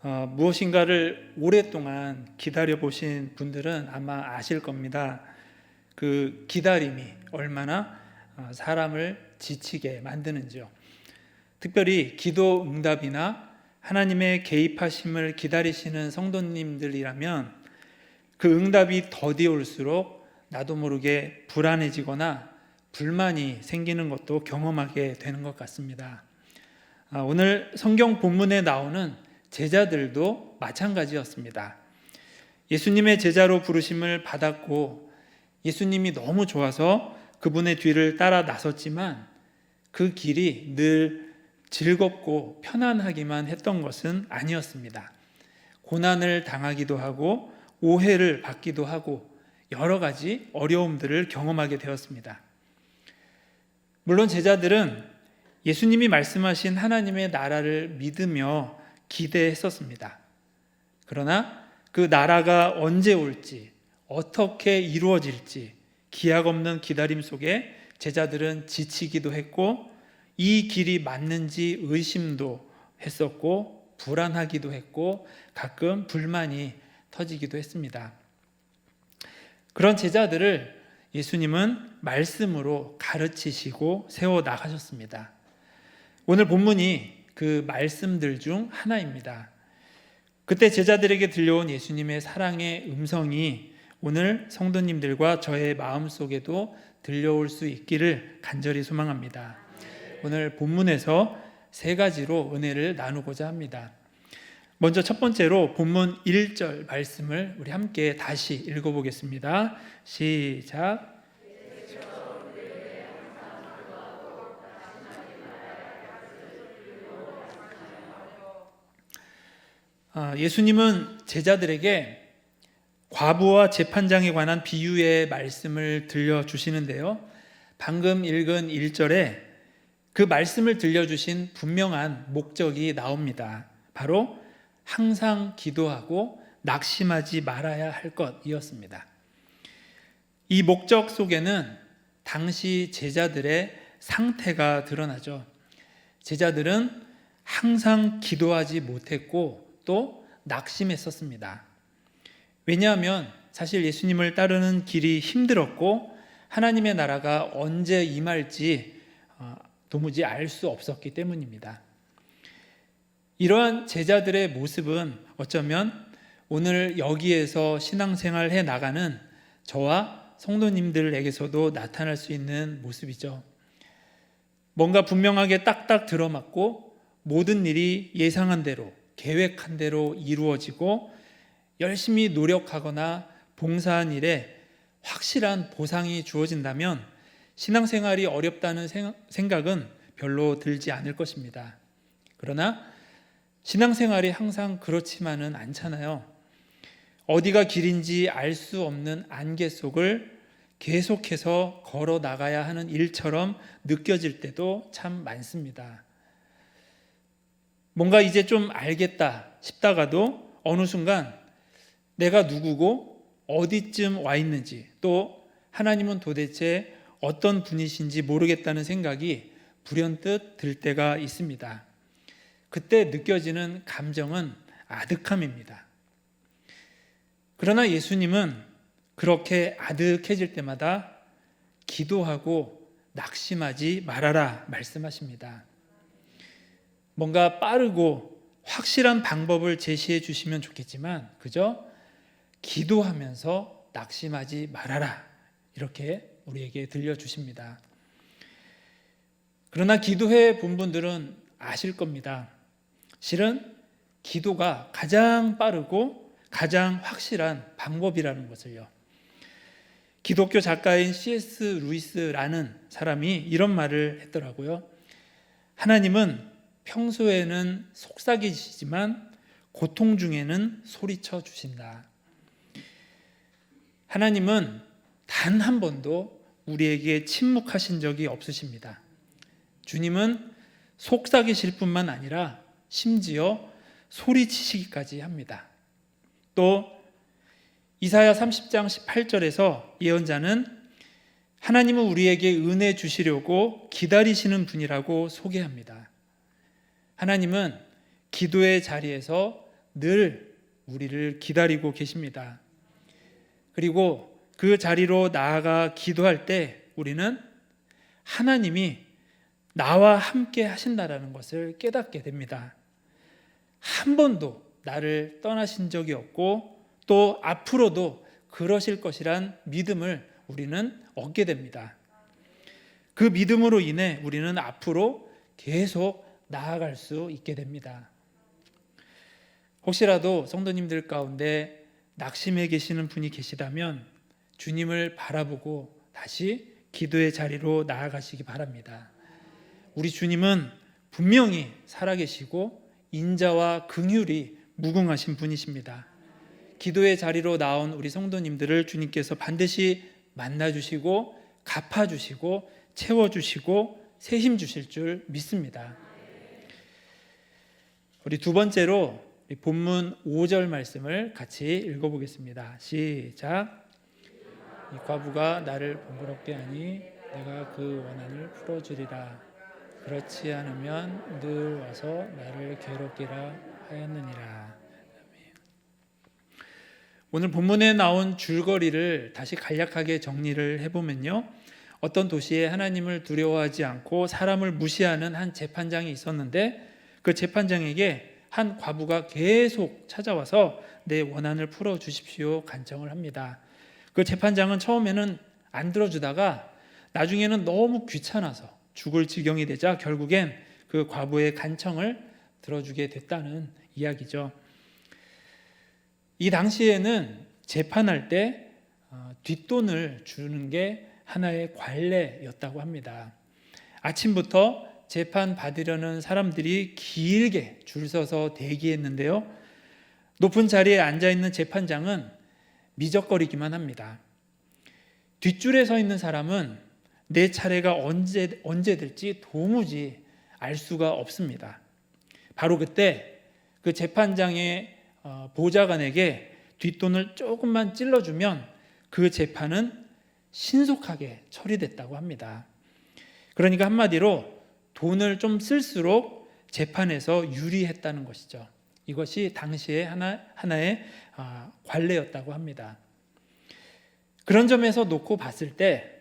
무엇인가를 오랫동안 기다려보신 분들은 아마 아실 겁니다. 그 기다림이 얼마나 사람을 지치게 만드는지요. 특별히 기도 응답이나 하나님의 개입하심을 기다리시는 성도님들이라면 그 응답이 더디올수록 나도 모르게 불안해지거나 불만이 생기는 것도 경험하게 되는 것 같습니다. 오늘 성경 본문에 나오는 제자들도 마찬가지였습니다. 예수님의 제자로 부르심을 받았고 예수님이 너무 좋아서 그분의 뒤를 따라 나섰지만 그 길이 늘 즐겁고 편안하기만 했던 것은 아니었습니다. 고난을 당하기도 하고 오해를 받기도 하고 여러 가지 어려움들을 경험하게 되었습니다. 물론 제자들은 예수님이 말씀하신 하나님의 나라를 믿으며 기대했었습니다. 그러나 그 나라가 언제 올지, 어떻게 이루어질지 기약 없는 기다림 속에 제자들은 지치기도 했고 이 길이 맞는지 의심도 했었고 불안하기도 했고 가끔 불만이 터지기도 했습니다. 그런 제자들을 예수님은 말씀으로 가르치시고 세워 나가셨습니다. 오늘 본문이 그 말씀들 중 하나입니다. 그때 제자들에게 들려온 예수님의 사랑의 음성이 오늘 성도님들과 저의 마음속에도 들려올 수 있기를 간절히 소망합니다. 오늘 본문에서 세 가지로 은혜를 나누고자 합니다. 먼저 첫 번째로 본문 1절 말씀을 우리 함께 다시 읽어보겠습니다. 시작. 예수님은 제자들에게 과부와 재판장에 관한 비유의 말씀을 들려주시는데요. 방금 읽은 1절에 그 말씀을 들려주신 분명한 목적이 나옵니다. 바로 항상 기도하고 낙심하지 말아야 할 것이었습니다. 이 목적 속에는 당시 제자들의 상태가 드러나죠. 제자들은 항상 기도하지 못했고 또 낙심했었습니다. 왜냐하면 사실 예수님을 따르는 길이 힘들었고 하나님의 나라가 언제 임할지 도무지 알 수 없었기 때문입니다. 이러한 제자들의 모습은 어쩌면 오늘 여기에서 신앙생활 해 나가는 저와 성도님들에게서도 나타날 수 있는 모습이죠. 뭔가 분명하게 딱딱 들어맞고 모든 일이 예상한 대로 계획한 대로 이루어지고 열심히 노력하거나 봉사한 일에 확실한 보상이 주어진다면 신앙생활이 어렵다는 생각은 별로 들지 않을 것입니다. 그러나 신앙생활이 항상 그렇지만은 않잖아요. 어디가 길인지 알 수 없는 안개 속을 계속해서 걸어 나가야 하는 일처럼 느껴질 때도 참 많습니다. 뭔가 이제 좀 알겠다 싶다가도 어느 순간 내가 누구고 어디쯤 와 있는지 또 하나님은 도대체 어떤 분이신지 모르겠다는 생각이 불현듯 들 때가 있습니다. 그때 느껴지는 감정은 아득함입니다. 그러나 예수님은 그렇게 아득해질 때마다 기도하고 낙심하지 말아라 말씀하십니다. 뭔가 빠르고 확실한 방법을 제시해 주시면 좋겠지만 그저 기도하면서 낙심하지 말아라 이렇게 우리에게 들려주십니다. 그러나 기도해 본 분들은 아실 겁니다. 실은 기도가 가장 빠르고 가장 확실한 방법이라는 것을요. 기독교 작가인 C.S. 루이스라는 사람이 이런 말을 했더라고요. 하나님은 평소에는 속삭이시지만 고통 중에는 소리쳐 주신다. 하나님은 단 한 번도 우리에게 침묵하신 적이 없으십니다. 주님은 속삭이실 뿐만 아니라 심지어 소리치시기까지 합니다. 또 이사야 30장 18절에서 예언자는 하나님은 우리에게 은혜 주시려고 기다리시는 분이라고 소개합니다. 하나님은 기도의 자리에서 늘 우리를 기다리고 계십니다. 그리고 그 자리로 나아가 기도할 때 우리는 하나님이 나와 함께 하신다라는 것을 깨닫게 됩니다. 한 번도 나를 떠나신 적이 없고 또 앞으로도 그러실 것이란 믿음을 우리는 얻게 됩니다. 그 믿음으로 인해 우리는 앞으로 계속 나아갈 수 있게 됩니다. 혹시라도 성도님들 가운데 낙심해 계시는 분이 계시다면 주님을 바라보고 다시 기도의 자리로 나아가시기 바랍니다. 우리 주님은 분명히 살아계시고 인자와 긍휼이 무궁하신 분이십니다. 기도의 자리로 나온 우리 성도님들을 주님께서 반드시 만나주시고 갚아주시고 채워주시고 새힘 주실 줄 믿습니다. 우리 두 번째로 본문 5절 말씀을 같이 읽어보겠습니다. 시작. 이 과부가 나를 번거롭게 하니 내가 그 원한을 풀어주리라. 그렇지 않으면 늘 와서 나를 괴롭히라 하였느니라. 오늘 본문에 나온 줄거리를 다시 간략하게 정리를 해보면요, 어떤 도시에 하나님을 두려워하지 않고 사람을 무시하는 한 재판장이 있었는데 그 재판장에게 한 과부가 계속 찾아와서 내 원한을 풀어주십시오 간청을 합니다. 그 재판장은 처음에는 안 들어주다가 나중에는 너무 귀찮아서 죽을 지경이 되자 결국엔 그 과부의 간청을 들어주게 됐다는 이야기죠. 이 당시에는 재판할 때 뒷돈을 주는 게 하나의 관례였다고 합니다. 아침부터 재판 받으려는 사람들이 길게 줄 서서 대기했는데요, 높은 자리에 앉아있는 재판장은 미적거리기만 합니다. 뒷줄에 서 있는 사람은 내 차례가 언제 될지 도무지 알 수가 없습니다. 바로 그때 그 재판장의 보좌관에게 뒷돈을 조금만 찔러주면 그 재판은 신속하게 처리됐다고 합니다. 그러니까 한마디로 돈을 좀 쓸수록 재판에서 유리했다는 것이죠. 이것이 당시에 하나의 관례였다고 합니다. 그런 점에서 놓고 봤을 때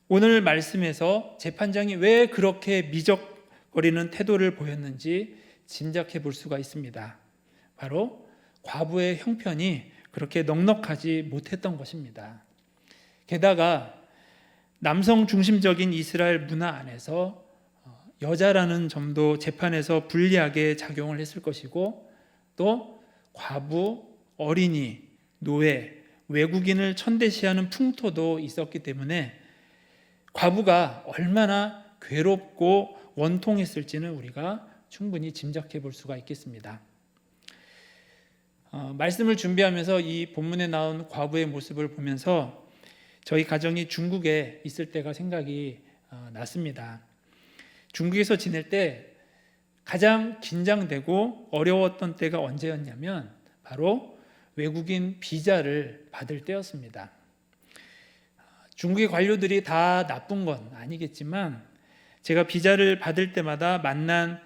오늘 말씀에서 재판장이 왜 그렇게 미적거리는 태도를 보였는지 짐작해 볼 수가 있습니다. 바로 과부의 형편이 그렇게 넉넉하지 못했던 것입니다. 게다가 남성 중심적인 이스라엘 문화 안에서 여자라는 점도 재판에서 불리하게 작용을 했을 것이고, 또 과부, 어린이, 노예, 외국인을 천대시하는 풍토도 있었기 때문에 과부가 얼마나 괴롭고 원통했을지는 우리가 충분히 짐작해 볼 수가 있겠습니다. 말씀을 준비하면서 이 본문에 나온 과부의 모습을 보면서 저희 가정이 중국에 있을 때가 생각이 났습니다. 중국에서 지낼 때 가장 긴장되고 어려웠던 때가 언제였냐면 바로 외국인 비자를 받을 때였습니다. 중국의 관료들이 다 나쁜 건 아니겠지만 제가 비자를 받을 때마다 만난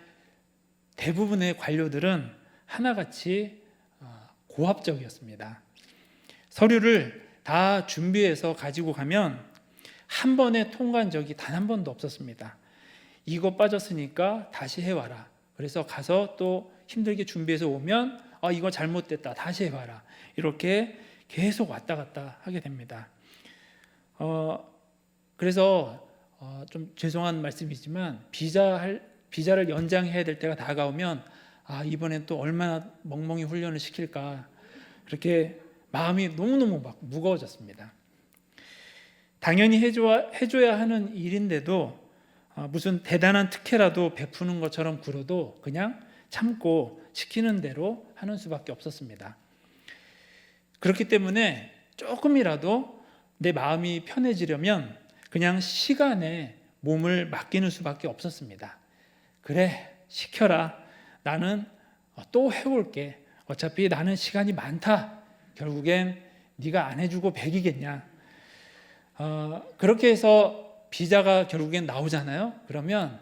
대부분의 관료들은 하나같이 고압적이었습니다. 서류를 다 준비해서 가지고 가면 한 번에 통과한 적이 단 한 번도 없었습니다. 이거 빠졌으니까 다시 해와라. 그래서 가서 또 힘들게 준비해서 오면 이거 잘못됐다. 다시 해봐라. 이렇게 계속 왔다 갔다 하게 됩니다. 그래서 좀 죄송한 말씀이지만 비자를 연장해야 될 때가 다가오면 이번엔 또 얼마나 멍멍이 훈련을 시킬까, 그렇게 마음이 너무너무 막 무거워졌습니다. 당연히 해줘야 하는 일인데도 무슨 대단한 특혜라도 베푸는 것처럼 굴어도 그냥 참고 시키는 대로 하는 수밖에 없었습니다. 그렇기 때문에 조금이라도 내 마음이 편해지려면 그냥 시간에 몸을 맡기는 수밖에 없었습니다. 그래, 시켜라. 나는 또 해올게. 어차피 나는 시간이 많다. 결국엔 네가 안 해주고 백이겠냐. 그렇게 해서 비자가 결국엔 나오잖아요. 그러면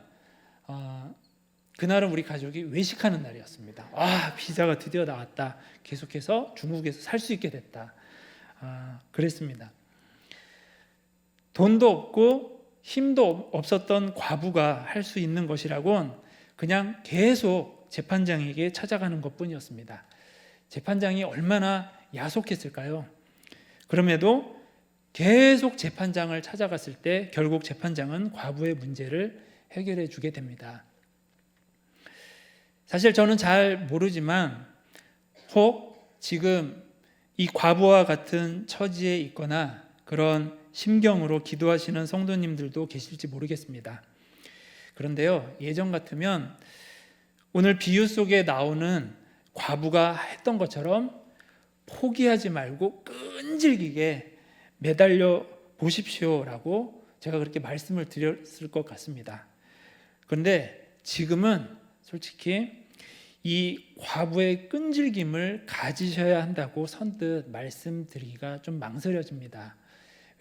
그날은 우리 가족이 외식하는 날이었습니다. 비자가 드디어 나왔다. 계속해서 중국에서 살 수 있게 됐다. 그랬습니다. 돈도 없고 힘도 없었던 과부가 할 수 있는 것이라곤 그냥 계속 재판장에게 찾아가는 것뿐이었습니다. 재판장이 얼마나 야속했을까요? 그럼에도 계속 재판장을 찾아갔을 때 결국 재판장은 과부의 문제를 해결해 주게 됩니다. 사실 저는 잘 모르지만 혹 지금 이 과부와 같은 처지에 있거나 그런 심경으로 기도하시는 성도님들도 계실지 모르겠습니다. 그런데요, 예전 같으면 오늘 비유 속에 나오는 과부가 했던 것처럼 포기하지 말고 끈질기게 매달려 보십시오라고 제가 그렇게 말씀을 드렸을 것 같습니다. 그런데 지금은 솔직히 이 과부의 끈질김을 가지셔야 한다고 선뜻 말씀드리기가 좀 망설여집니다.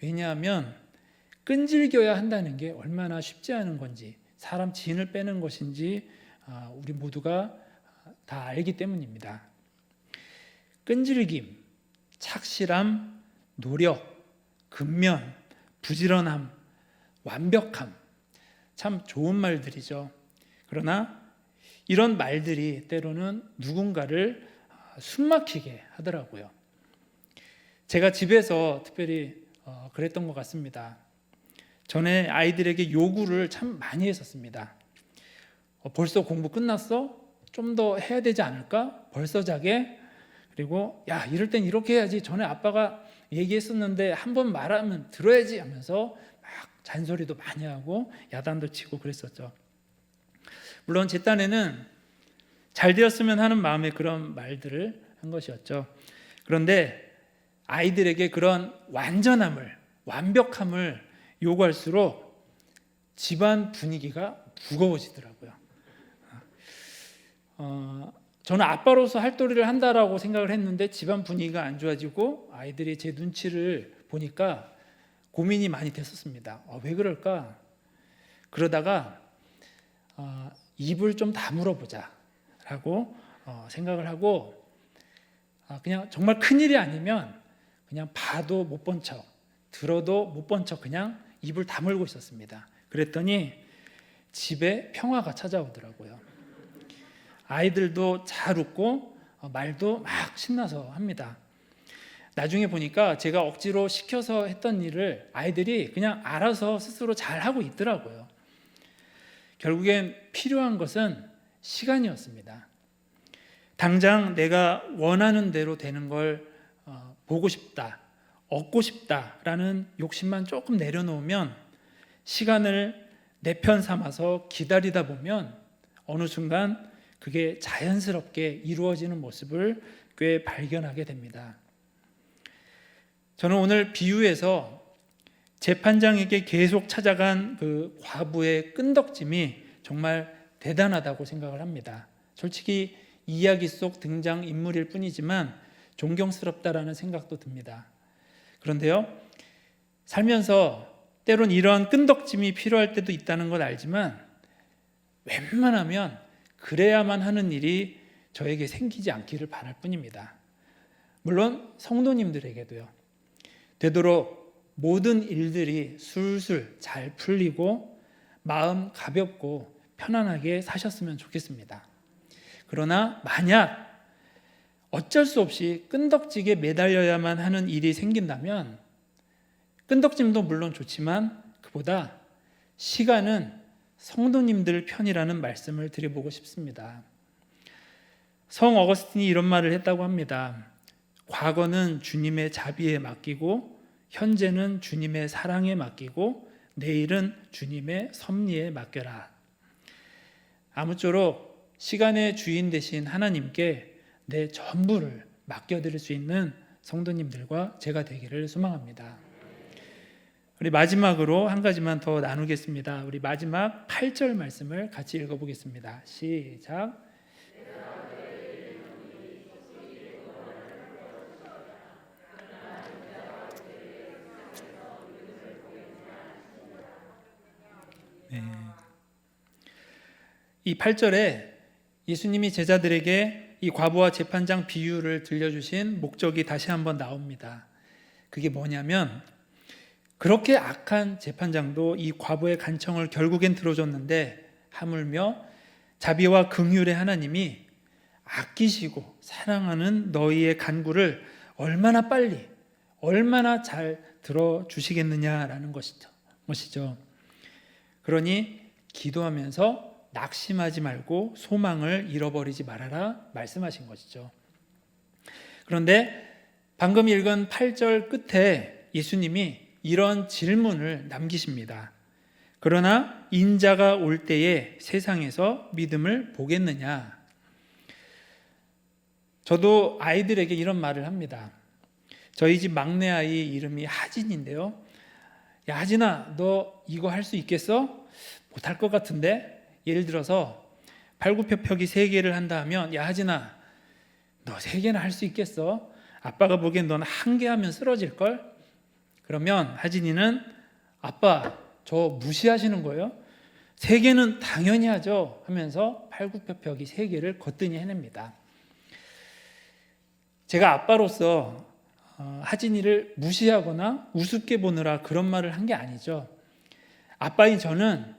왜냐하면 끈질겨야 한다는 게 얼마나 쉽지 않은 건지, 사람 진을 빼는 것인지 우리 모두가 다 알기 때문입니다. 끈질김, 착실함, 노력, 근면, 부지런함, 완벽함, 참 좋은 말들이죠. 그러나 이런 말들이 때로는 누군가를 숨막히게 하더라고요. 제가 집에서 특별히 그랬던 것 같습니다. 전에 아이들에게 요구를 참 많이 했었습니다. 벌써 공부 끝났어? 좀 더 해야 되지 않을까? 벌써 자게? 그리고 야, 이럴 땐 이렇게 해야지. 전에 아빠가 얘기했었는데 한 번 말하면 들어야지 하면서 막 잔소리도 많이 하고 야단도 치고 그랬었죠. 물론 제 딴에는 잘 되었으면 하는 마음에 그런 말들을 한 것이었죠. 그런데 아이들에게 그런 완전함을, 완벽함을 요구할수록 집안 분위기가 무거워지더라고요. 저는 아빠로서 할 도리를 한다라고 생각을 했는데 집안 분위기가 안 좋아지고 아이들이 제 눈치를 보니까 고민이 많이 됐었습니다. 왜 그럴까? 그러다가 입을 좀 다물어보자 라고 생각을 하고 그냥 정말 큰일이 아니면 그냥 봐도 못 본 척, 들어도 못 본 척 그냥 입을 다물고 있었습니다. 그랬더니 집에 평화가 찾아오더라고요. 아이들도 잘 웃고 말도 막 신나서 합니다. 나중에 보니까 제가 억지로 시켜서 했던 일을 아이들이 그냥 알아서 스스로 잘하고 있더라고요. 결국엔 필요한 것은 시간이었습니다. 당장 내가 원하는 대로 되는 걸 보고 싶다, 얻고 싶다라는 욕심만 조금 내려놓으면 시간을 내 편 삼아서 기다리다 보면 어느 순간 그게 자연스럽게 이루어지는 모습을 꽤 발견하게 됩니다. 저는 오늘 비유에서 재판장에게 계속 찾아간 그 과부의 끈덕짐이 정말 대단하다고 생각을 합니다. 솔직히 이야기 속 등장인물일 뿐이지만 존경스럽다라는 생각도 듭니다. 그런데요, 살면서 때론 이러한 끈덕짐이 필요할 때도 있다는 걸 알지만 웬만하면 그래야만 하는 일이 저에게 생기지 않기를 바랄 뿐입니다. 물론 성도님들에게도요. 되도록 모든 일들이 술술 잘 풀리고 마음 가볍고 편안하게 사셨으면 좋겠습니다. 그러나 만약 어쩔 수 없이 끈덕지게 매달려야만 하는 일이 생긴다면 끈덕짐도 물론 좋지만 그보다 시간은 성도님들 편이라는 말씀을 드려보고 싶습니다. 성 어거스틴이 이런 말을 했다고 합니다. 과거는 주님의 자비에 맡기고 현재는 주님의 사랑에 맡기고 내일은 주님의 섭리에 맡겨라. 아무쪼록 시간의 주인 되신 하나님께 내 전부를 맡겨드릴 수 있는 성도님들과 제가 되기를 소망합니다. 우리 마지막으로 한 가지만 더 나누겠습니다. 우리 마지막 8절 말씀을 같이 읽어보겠습니다. 시작. 네. 이 8절에 예수님이 제자들에게 이 과부와 재판장 비유를 들려주신 목적이 다시 한번 나옵니다. 그게 뭐냐면 그렇게 악한 재판장도 이 과부의 간청을 결국엔 들어줬는데 하물며 자비와 긍휼의 하나님이 아끼시고 사랑하는 너희의 간구를 얼마나 빨리 얼마나 잘 들어주시겠느냐라는 것이죠. 그러니 기도하면서 낙심하지 말고 소망을 잃어버리지 말아라 말씀하신 것이죠. 그런데 방금 읽은 8절 끝에 예수님이 이런 질문을 남기십니다. 그러나 인자가 올 때에 세상에서 믿음을 보겠느냐? 저도 아이들에게 이런 말을 합니다. 저희 집 막내 아이 이름이 하진인데요. 야, 하진아, 너 이거 할 수 있겠어? 못할 것 같은데? 예를 들어서 팔굽혀펴기 3개를 한다 하면 야, 하진아, 너 3개나 할 수 있겠어? 아빠가 보기엔 넌 1개 하면 쓰러질걸? 그러면 하진이는 아빠, 저 무시하시는 거예요? 3개는 당연히 하죠 하면서 팔굽혀펴기 3개를 거뜬히 해냅니다. 제가 아빠로서 하진이를 무시하거나 우습게 보느라 그런 말을 한 게 아니죠. 아빠인 저는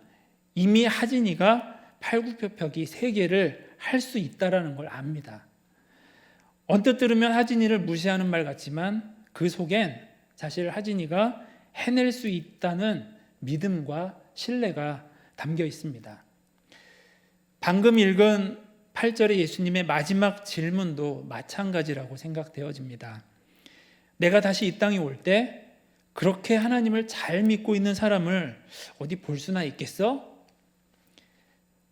이미 하진이가 팔굽혀펴기 3개를 할 수 있다라는 걸 압니다. 언뜻 들으면 하진이를 무시하는 말 같지만 그 속엔 사실 하진이가 해낼 수 있다는 믿음과 신뢰가 담겨 있습니다. 방금 읽은 8절의 예수님의 마지막 질문도 마찬가지라고 생각되어집니다. 내가 다시 이 땅에 올 때 그렇게 하나님을 잘 믿고 있는 사람을 어디 볼 수나 있겠어?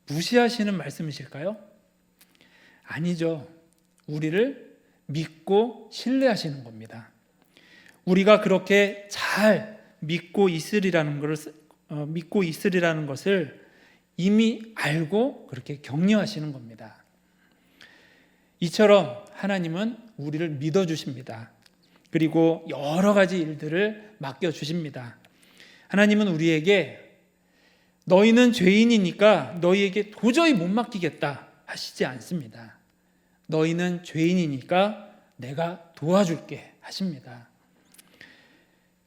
무시하시는 말씀이실까요? 아니죠. 우리를 믿고 신뢰하시는 겁니다. 우리가 그렇게 잘 믿고 있으리라는 것을 이미 알고 그렇게 격려하시는 겁니다. 이처럼 하나님은 우리를 믿어주십니다. 그리고 여러 가지 일들을 맡겨주십니다. 하나님은 우리에게 너희는 죄인이니까 너희에게 도저히 못 맡기겠다 하시지 않습니다. 너희는 죄인이니까 내가 도와줄게 하십니다.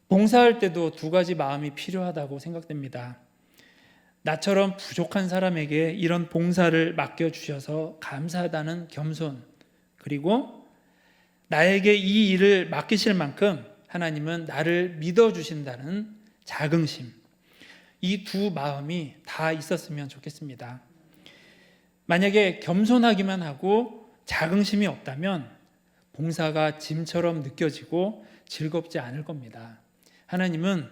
봉사할 때도 2가지 마음이 필요하다고 생각됩니다. 나처럼 부족한 사람에게 이런 봉사를 맡겨주셔서 감사하다는 겸손, 그리고 나에게 이 일을 맡기실 만큼 하나님은 나를 믿어주신다는 자긍심, 이 2 마음이 다 있었으면 좋겠습니다. 만약에 겸손하기만 하고 자긍심이 없다면 봉사가 짐처럼 느껴지고 즐겁지 않을 겁니다. 하나님은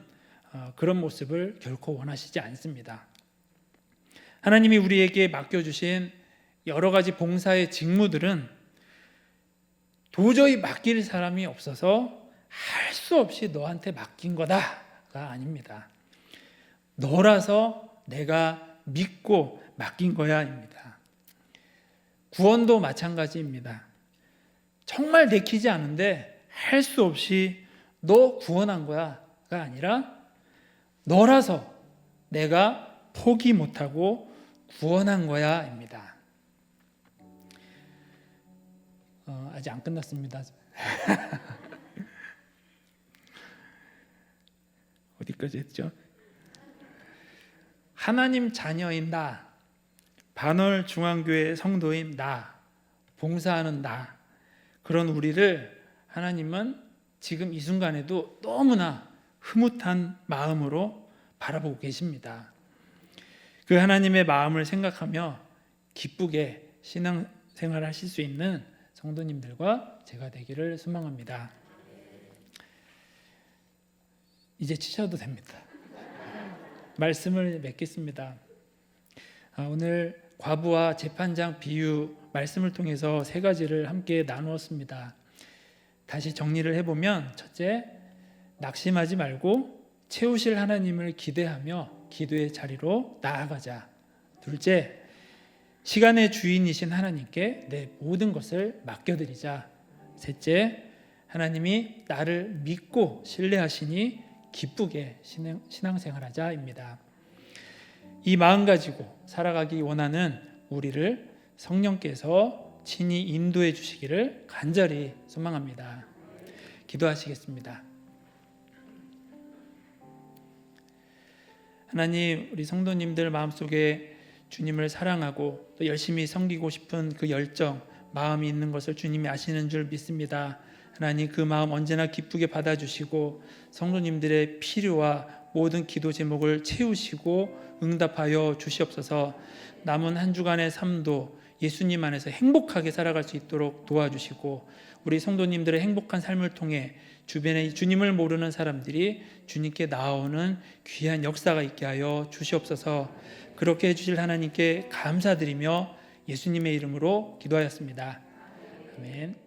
그런 모습을 결코 원하시지 않습니다. 하나님이 우리에게 맡겨주신 여러 가지 봉사의 직무들은 도저히 맡길 사람이 없어서 할 수 없이 너한테 맡긴 거다가 아닙니다. 너라서 내가 믿고 맡긴 거야입니다. 구원도 마찬가지입니다. 정말 내키지 않은데 할 수 없이 너 구원한 거야가 아니라 너라서 내가 포기 못하고 구원한 거야입니다. 아직 안 끝났습니다. 어디까지 했죠? 하나님 자녀인 나, 반월 중앙교회 성도인 나, 봉사하는 나, 그런 우리를 하나님은 지금 이 순간에도 너무나 흐뭇한 마음으로 바라보고 계십니다. 그 하나님의 마음을 생각하며 기쁘게 신앙생활 하실 수 있는 성도님들과 제가 되기를 소망합니다. 이제 치셔도 됩니다. 말씀을 맺겠습니다. 오늘 과부와 재판장 비유 말씀을 통해서 3가지를 함께 나누었습니다. 다시 정리를 해보면, 첫째, 낙심하지 말고 채우실 하나님을 기대하며 기도의 자리로 나아가자. 둘째, 시간의 주인이신 하나님께 내 모든 것을 맡겨드리자. 셋째, 하나님이 나를 믿고 신뢰하시니 기쁘게 신앙생활하자입니다. 이 마음 가지고 살아가기 원하는 우리를 성령께서 친히 인도해 주시기를 간절히 소망합니다. 기도하시겠습니다. 하나님, 우리 성도님들 마음속에 주님을 사랑하고 또 열심히 섬기고 싶은 그 열정, 마음이 있는 것을 주님이 아시는 줄 믿습니다. 하나님, 그 마음 언제나 기쁘게 받아주시고 성도님들의 필요와 모든 기도 제목을 채우시고 응답하여 주시옵소서. 남은 한 주간의 삶도 예수님 안에서 행복하게 살아갈 수 있도록 도와주시고 우리 성도님들의 행복한 삶을 통해 주변에 주님을 모르는 사람들이 주님께 나아오는 귀한 역사가 있게 하여 주시옵소서. 그렇게 해주실 하나님께 감사드리며 예수님의 이름으로 기도하였습니다. 아멘.